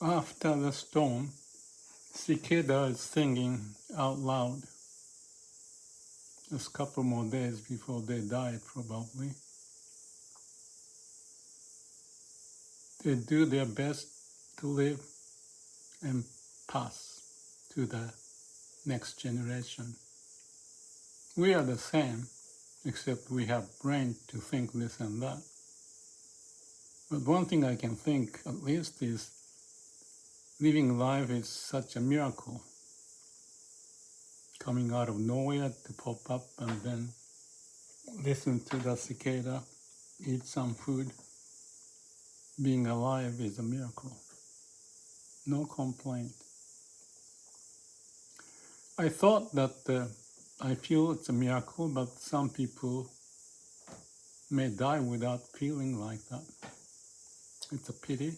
After the storm, cicada is singing out loud. Just a couple more days before they die, probably. They do their best to live and pass to the next generation. We are the same, except we have brain to think this and that. But one thing I can think, at least, is living life is such a miracle. Coming out of nowhere to pop up and then listen to the cicada, eat some food. Being alive is a miracle. No complaint. I thought that I feel it's a miracle, but some people may die without feeling like that. It's a pity.